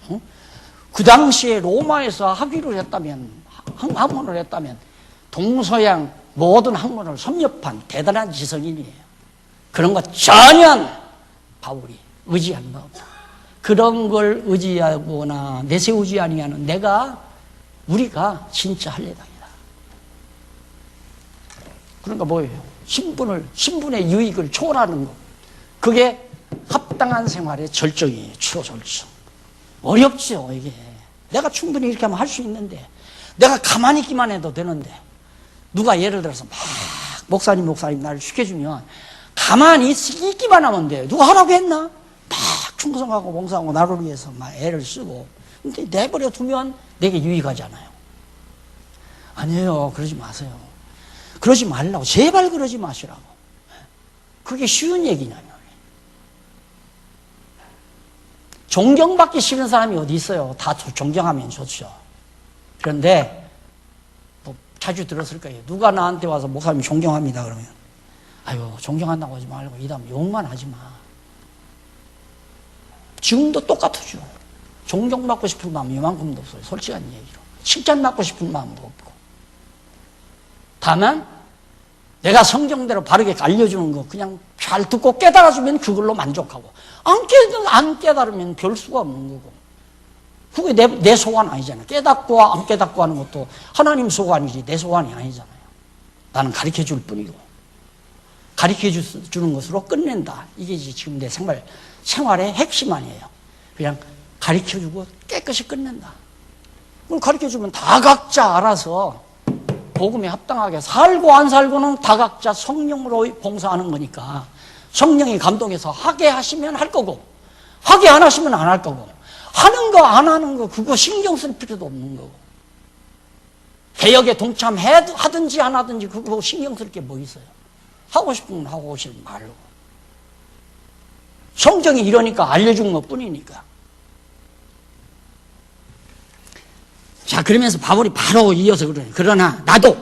그 당시에 로마에서 학위를 했다면, 학문을 했다면 동서양 모든 학문을 섭렵한 대단한 지성인이에요. 그런 것 전혀 바울이 의지한 바 없다. 그런 걸 의지하거나 내세우지 아니하는 우리가 진짜 할례당이다. 그러니까 뭐예요? 신분의 유익을 초월하는 것. 그게 합당한 생활의 절정이에요. 최고절정. 어렵죠, 이게. 내가 충분히 이렇게 하면 할 수 있는데, 내가 가만히 있기만 해도 되는데, 누가 예를 들어서 막 목사님 나를 시켜주면 가만히 있기만 하면 돼요. 누가 하라고 했나? 막 충성하고 봉사하고 나를 위해서 막 애를 쓰고. 근데 내버려 두면 내게 유익하잖아요. 아니에요. 그러지 마세요. 그러지 말라고. 제발 그러지 마시라고. 그게 쉬운 얘기냐면. 존경받기 싫은 사람이 어디 있어요? 다 존경하면 좋죠. 그런데 뭐 자주 들었을 거예요. 누가 나한테 와서 목사님 존경합니다 그러면 아유 존경한다고 하지 말고 이 다음 욕만 하지 마. 지금도 똑같죠. 존경받고 싶은 마음이 이만큼도 없어요. 솔직한 얘기로. 칭찬받고 싶은 마음도 없고. 다만 내가 성경대로 바르게 알려주는 거 그냥 잘 듣고 깨달아주면 그걸로 만족하고 안 깨달으면 별 수가 없는 거고. 그게 내 소관 아니잖아요. 깨닫고 안 깨닫고 하는 것도 하나님 소관이지 내 소관이 아니잖아요. 나는 가르쳐줄 뿐이고 가르쳐주는 것으로 끝낸다. 이게 지금 내 생활의 핵심 아니에요. 그냥 가르쳐주고 깨끗이 끝낸다. 그걸 가르쳐주면 다 각자 알아서 복음에 합당하게 살고 안 살고는 다 각자 성령으로 봉사하는 거니까 성령이 감동해서 하게 하시면 할 거고 하게 안 하시면 안 할 거고 하는 거 안 하는 거 그거 신경 쓸 필요도 없는 거고 개혁에 동참하든지 안 하든지 그거 신경 쓸 게 뭐 있어요. 하고 싶으면 하고 싶으면 말고 성경이 이러니까 알려준 것 뿐이니까. 자, 그러면서 바울이 바로 이어서 그러네. 그러나 나도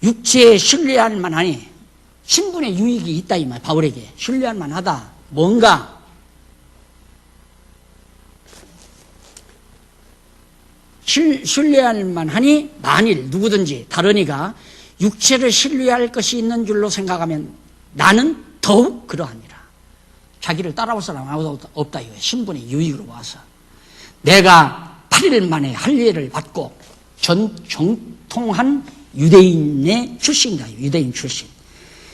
육체에 신뢰할 만하니 신분의 유익이 있다 이 말. 바울에게 신뢰할 만하다. 뭔가 신뢰할 만하니 만일 누구든지 다른 이가 육체를 신뢰할 것이 있는 줄로 생각하면 나는 더욱 그러하니라. 자기를 따라올 사람 아무도 없다 이거예요. 신분의 유익으로 와서. 내가 8일 만에 할례를 받고 정통한 유대인의 출신이다. 유대인 출신.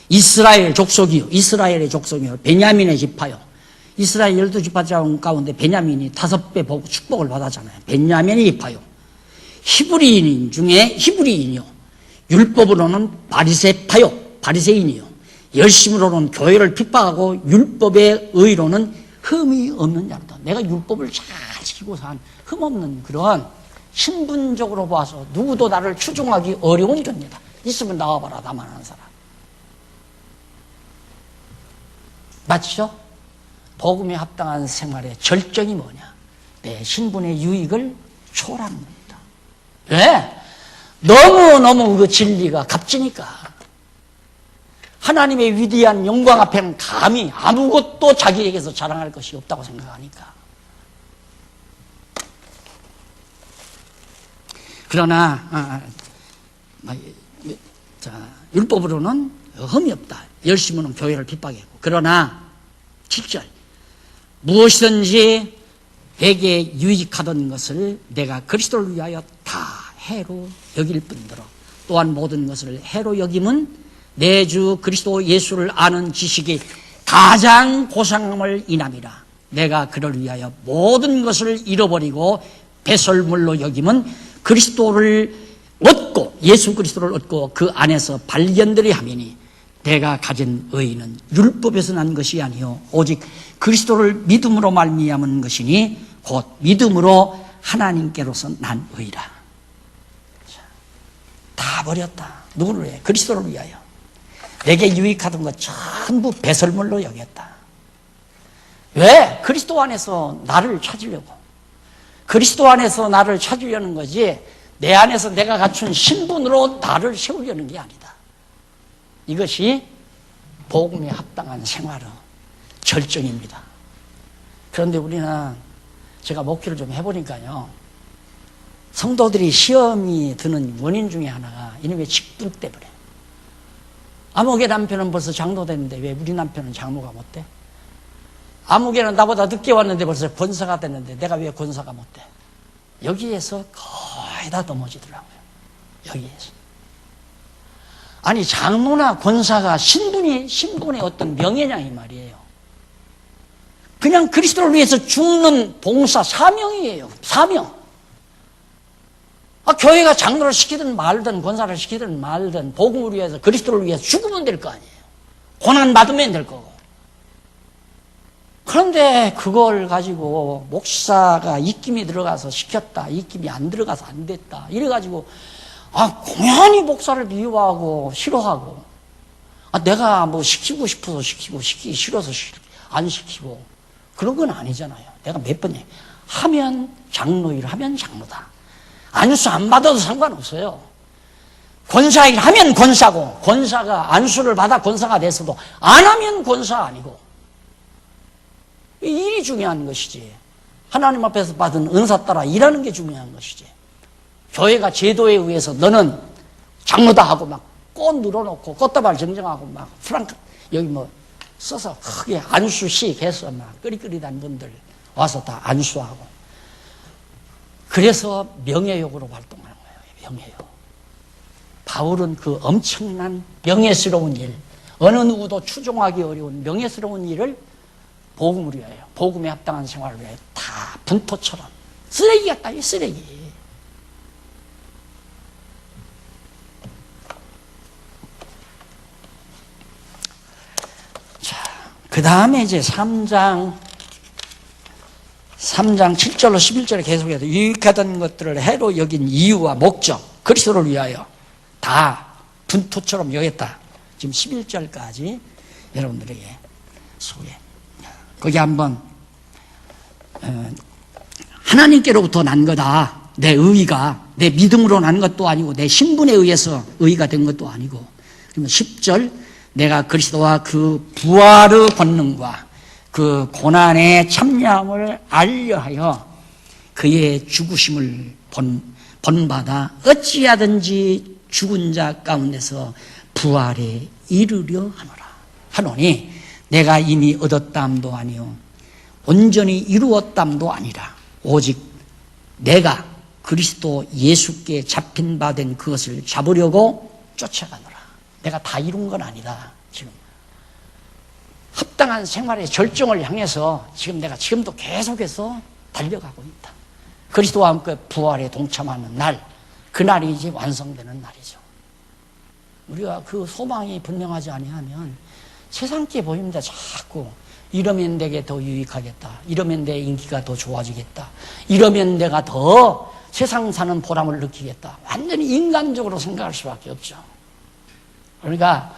이스라엘 족속이요. 이스라엘의 족속이요. 베냐민의 지파요. 이스라엘 12지파 가운데 베냐민이 5배 보고 축복을 받았잖아요. 베냐민의 지파요. 히브리인 중에 히브리인이요. 율법으로는 바리새파요. 바리새인이요. 열심으로는 교회를 핍박하고 율법의 의로는 흠이 없는 자로다. 내가 율법을 잘 지키고 산 흠없는 그런 신분적으로 봐서 누구도 나를 추종하기 어려운 존재다. 있으면 나와봐라. 나만 아는 사람. 맞죠? 복음에 합당한 생활의 절정이 뭐냐? 내 신분의 유익을 초월합니다. 왜? 너무너무 그 진리가 값지니까. 하나님의 위대한 영광 앞에는 감히 아무것도 자기에게서 자랑할 것이 없다고 생각하니까. 그러나 율법으로는 흠이 없다. 열심으로는 교회를 핍박했고. 그러나 7절 무엇이든지 내게 유익하던 것을 내가 그리스도를 위하여 다 해로 여길 뿐더러 또한 모든 것을 해로 여김은 내 주 그리스도 예수를 아는 지식이 가장 고상함을 인함이라. 내가 그를 위하여 모든 것을 잃어버리고 배설물로 여김은 그리스도를 얻고 예수 그리스도를 얻고 그 안에서 발견들이 함이니 내가 가진 의는 율법에서 난 것이 아니요 오직 그리스도를 믿음으로 말미암은 것이니 곧 믿음으로 하나님께로서 난 의라. 다 버렸다. 누구를 위해? 그리스도를 위하여. 내게 유익하던 것 전부 배설물로 여겼다. 왜? 그리스도 안에서 나를 찾으려고. 그리스도 안에서 나를 찾으려는 거지 내 안에서 내가 갖춘 신분으로 나를 세우려는 게 아니다. 이것이 복음에 합당한 생활의 절정입니다. 그런데 우리는 제가 목회를 좀 해보니까요. 성도들이 시험이 드는 원인 중에 하나가 이놈의 직분 때문에. 아무개 남편은 벌써 장로 됐는데 왜 우리 남편은 장로가 못 돼? 아무개는 나보다 늦게 왔는데 벌써 권사가 됐는데 내가 왜 권사가 못 돼? 여기에서 거의 다 넘어지더라고요. 여기에서. 아니 장로나 권사가 신분의 어떤 명예냐 이 말이에요. 그냥 그리스도를 위해서 죽는 봉사 사명이에요. 사명. 교회가 장로를 시키든 말든 권사를 시키든 말든 복음을 위해서 그리스도를 위해서 죽으면 될 거 아니에요. 고난 받으면 될 거고. 그런데 그걸 가지고 목사가 입김이 들어가서 시켰다. 입김이 안 들어가서 안 됐다. 이래가지고 공연히 목사를 미워하고 싫어하고 내가 뭐 시키고 싶어서 시키고 시키기 싫어서 안 시키고 그런 건 아니잖아요. 내가 몇 번 하면 장로일 하면 장로다. 안수 안 받아도 상관없어요. 권사일 하면 권사고 권사가 안수를 받아 권사가 됐어도 안 하면 권사 아니고 이 일이 중요한 것이지. 하나님 앞에서 받은 은사 따라 일하는 게 중요한 것이지. 교회가 제도에 의해서 너는 장로다 하고 막 꽃 늘어놓고 꽃다발 정정하고 막 프랑크 여기 뭐 써서 크게 안수식 해서 막 끄리끄리단 분들 와서 다 안수하고 그래서 명예욕으로 활동하는 거예요. 명예욕. 바울은 그 엄청난 명예스러운 일, 어느 누구도 추종하기 어려운 명예스러운 일을 복음을 위하여, 복음에 합당한 생활을 위하여 다 분토처럼 쓰레기 같다, 이 쓰레기. 자, 그 다음에 이제 3장 7절로 11절에 계속해서 유익하던 것들을 해로 여긴 이유와 목적, 그리스도를 위하여 다 분토처럼 여겼다. 지금 11절까지 여러분들에게 소개. 거기 한번 하나님께로부터 난 거다. 내 의의가 내 믿음으로 난 것도 아니고 내 신분에 의해서 의의가 된 것도 아니고. 그러면 10절 내가 그리스도와 그 부활의 권능과 그 고난의 참여함을 알려하여 그의 죽으심을 본받아 어찌하든지 죽은 자 가운데서 부활에 이르려 하노니 내가 이미 얻었담도 아니요 온전히 이루었담도 아니라 오직 내가 그리스도 예수께 잡힌 바 된 그것을 잡으려고 쫓아가노라. 내가 다 이룬 건 아니다. 지금 합당한 생활의 절정을 향해서 지금 내가 지금도 계속해서 달려가고 있다. 그리스도와 함께 부활에 동참하는 날, 그날이 이제 완성되는 날이죠. 우리가 그 소망이 분명하지 아니하면 세상께 보입니다. 자꾸 이러면 내게 더 유익하겠다. 이러면 내 인기가 더 좋아지겠다. 이러면 내가 더 세상 사는 보람을 느끼겠다. 완전히 인간적으로 생각할 수밖에 없죠. 그러니까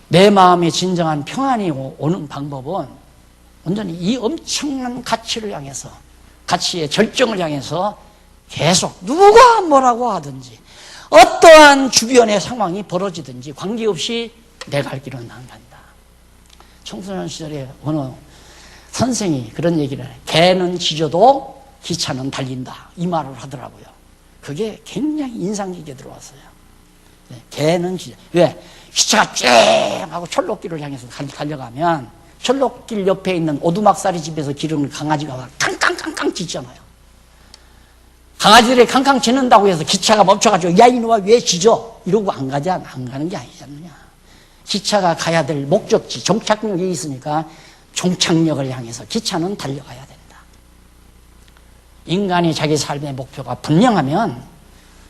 내 마음에 진정한 평안이 오는 방법은 온전히 이 엄청난 가치를 향해서, 가치의 절정을 향해서 계속 누가 뭐라고 하든지 어떠한 주변의 상황이 벌어지든지 관계없이 내 갈 길은 안 간다. 청소년 시절에 어느 선생이 그런 얘기를 해요. 개는 짖어도 기차는 달린다. 이 말을 하더라고요. 그게 굉장히 인상 깊게 들어왔어요. 개는 짖어. 왜? 기차가 쭉 하고 철록길을 향해서 달려가면 철록길 옆에 있는 오두막살이 집에서 기르는 강아지가 막 깡깡깡깡 짖잖아요. 강아지들이 캉캉 짖는다고 해서 기차가 멈춰가지고 야 이놈아 왜 짖어? 이러고 안 가는 게 아니지 않느냐. 기차가 가야 될 목적지, 종착역이 있으니까 종착역을 향해서 기차는 달려가야 된다. 인간이 자기 삶의 목표가 분명하면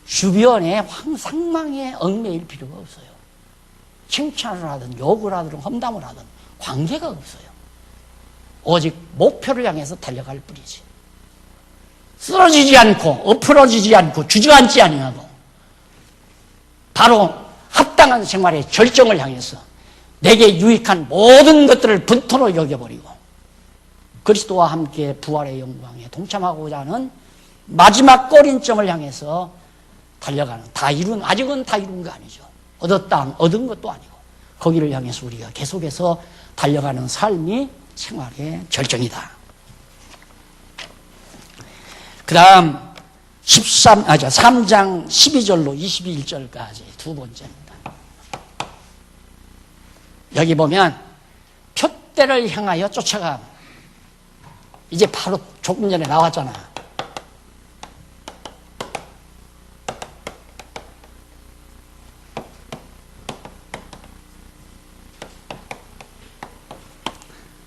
주변에 상망에 얽매일 필요가 없어요. 칭찬을 하든 욕을 하든 험담을 하든 관계가 없어요. 오직 목표를 향해서 달려갈 뿐이지. 쓰러지지 않고 엎어지지 않고 주저앉지 아니하고 바로 합당한 생활의 절정을 향해서 내게 유익한 모든 것들을 분토로 여겨버리고 그리스도와 함께 부활의 영광에 동참하고자 하는 마지막 꼬린점을 향해서 달려가는, 아직은 다 이룬 거 아니죠. 얻은 것도 아니고 거기를 향해서 우리가 계속해서 달려가는 삶이 생활의 절정이다. 그 다음 3장 12절로 21절까지 두 번째입니다. 여기 보면 표대를 향하여 쫓아가. 이제 바로 조금 전에 나왔잖아.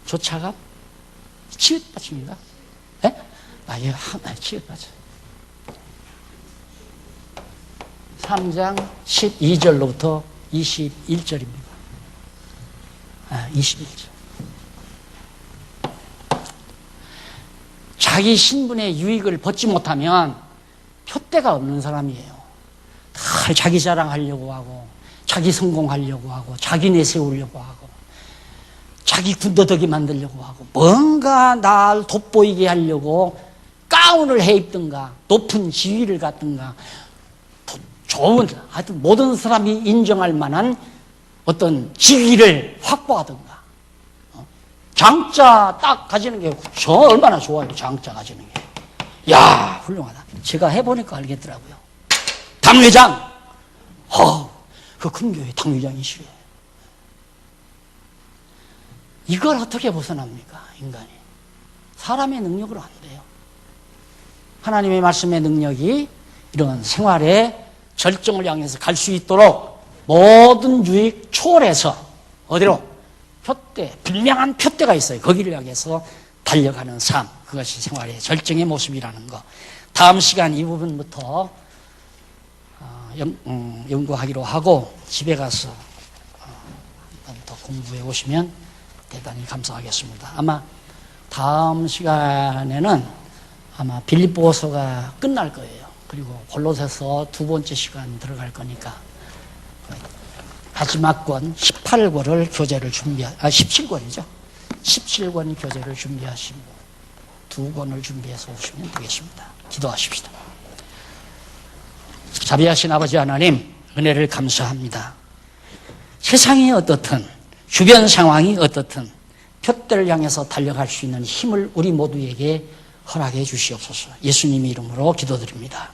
쫓아가? 치읓받칩니다. 예? 치읓받쳐. 3장 12절로부터 21절입니다. 21절. 자기 신분의 유익을 벗지 못하면 표대가 없는 사람이에요. 다 자기 자랑하려고 하고, 자기 성공하려고 하고, 자기 내세우려고 하고, 자기 군더더기 만들려고 하고, 뭔가 날 돋보이게 하려고 가운을 해 입든가, 높은 지위를 갖든가, 좋은, 하여튼 모든 사람이 인정할 만한 어떤 지위를 확보하든가. 장자 딱 가지는 게 저 얼마나 좋아요. 장자 가지는 게. 야, 훌륭하다. 제가 해보니까 알겠더라고요. 당회장. 그 큰 교회 당회장이시래. 이걸 어떻게 벗어납니까, 인간이? 사람의 능력으로 안 돼요. 하나님의 말씀의 능력이 이런 생활의 절정을 향해서 갈 수 있도록 모든 유익 초월해서 어디로? 표대, 분명한 표대가 있어요. 거기를 향해서 달려가는 삶. 그것이 생활의 절정의 모습이라는 거. 다음 시간 이 부분부터 연구하기로 하고 집에 가서 한 번 더 공부해 오시면 대단히 감사하겠습니다. 아마 다음 시간에는 아마 빌립보서가 끝날 거예요. 그리고 골로새서 두 번째 시간 들어갈 거니까 마지막 권 18권을 교재를 17권이죠. 17권 교재를 준비하시고 두 권을 준비해서 오시면 되겠습니다. 기도하십시다. 자비하신 아버지 하나님, 은혜를 감사합니다. 세상이 어떻든 주변 상황이 어떻든 표대를 향해서 달려갈 수 있는 힘을 우리 모두에게 허락해 주시옵소서. 예수님의 이름으로 기도드립니다.